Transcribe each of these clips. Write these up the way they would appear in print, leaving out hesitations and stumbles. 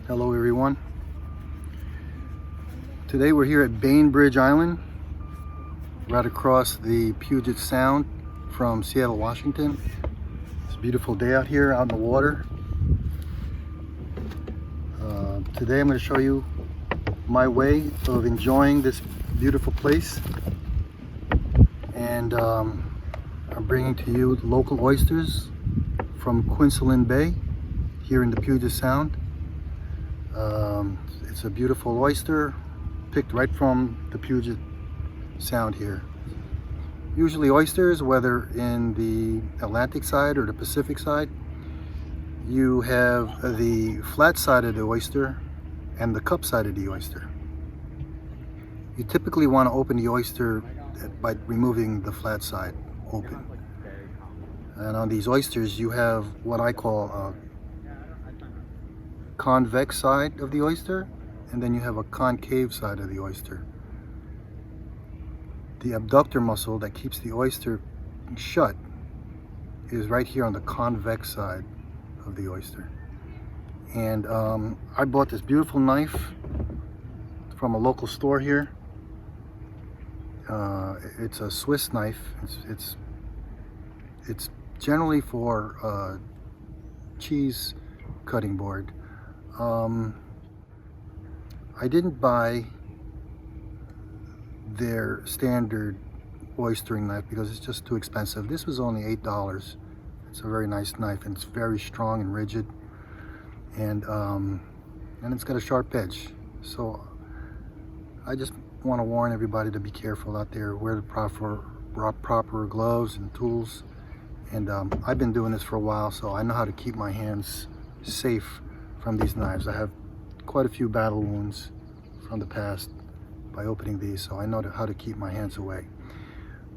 Hello everyone. Today we're here at Bainbridge Island, right across the Puget Sound from Seattle, Washington. It's a beautiful day out here, out in the water. Today I'm going to show you my way of enjoying this beautiful place, and I'm bringing to you local oysters from Quinceland Bay here in the Puget Sound. It's a beautiful oyster picked right from the Puget Sound here. Usually oysters, whether in the Atlantic side or the Pacific side, you have the flat side of the oyster and the cup side of the oyster. You typically want to open the oyster by removing the flat side open. And on these oysters you have what I call a convex side of the oyster, and then you have a concave side of the oyster. The abductor muscle that keeps the oyster shut is right here on the convex side of the oyster. And I bought this beautiful knife from a local store here. It's a Swiss knife. It's generally for cheese cutting board. I didn't buy their standard oystering knife because it's just too expensive. This was only $8. It's a very nice knife, and it's very strong and rigid, and it's got a sharp edge. So I just want to warn everybody to be careful out there. Wear the proper gloves and tools. And I've been doing this for a while, so I know how to keep my hands safe from these knives. I have quite a few battle wounds from the past by opening these, so I know how to keep my hands away.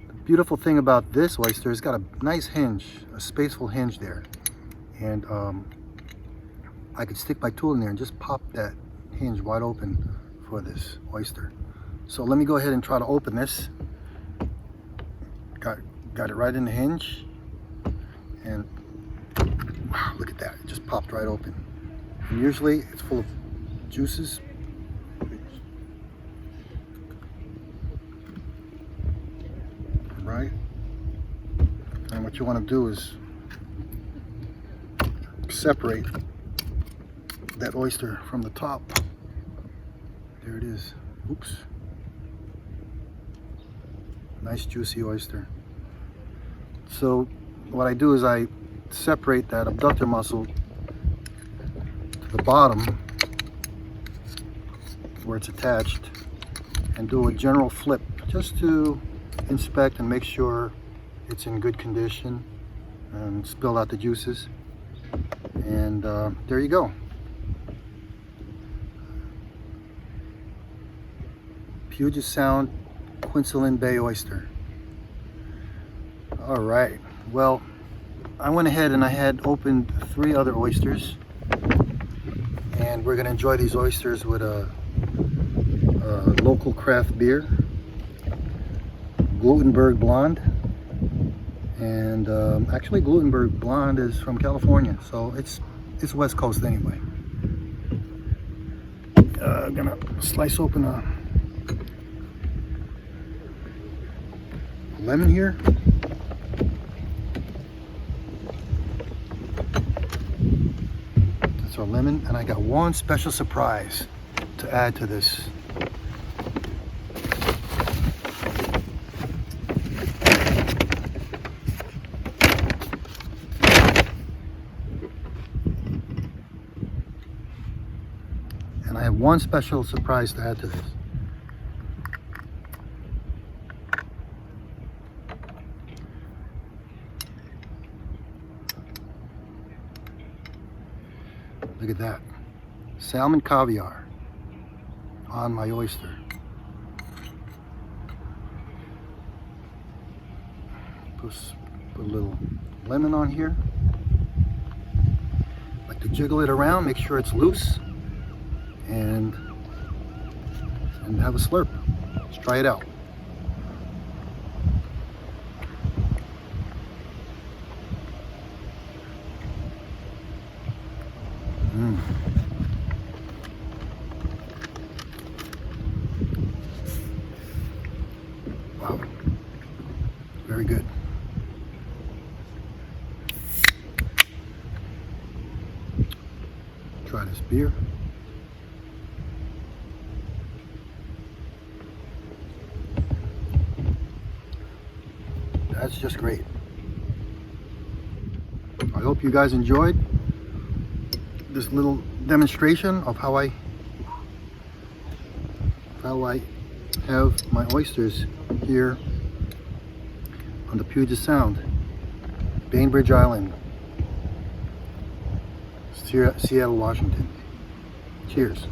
The beautiful thing about this oyster, it's got a nice hinge, a spaceful hinge there, and I could stick my tool in there and just pop that hinge wide open for this oyster. So let me go ahead and try to open this. Got it right in the hinge, and wow, look at that, it just popped right open. And usually it's full of juices. Right? And what you want to do is separate that oyster from the top. There it is. Oops. Nice juicy oyster. So what I do is I separate that abductor muscle to the bottom where it's attached and do a general flip just to inspect and make sure it's in good condition and spill out the juices. And there you go. Puget Sound Quinceland Bay oyster. All right, well, I went ahead and I had opened 3 other oysters, and we're going to enjoy these oysters with a local craft beer, Glutenberg Blonde. And actually Glutenberg Blonde is from California, so it's West Coast anyway. I'm gonna slice open a lemon here. That's our lemon, and I got one special surprise to add to this. And I have one special surprise to add to this. Look at that. Salmon caviar on my oyster. Put a little lemon on here. Like to jiggle it around, make sure it's loose, and have a slurp. Let's try it out. Try this beer. That's just great. I hope you guys enjoyed this little demonstration of how I have my oysters here on the Puget Sound, Bainbridge Island, Seattle, Washington. Cheers.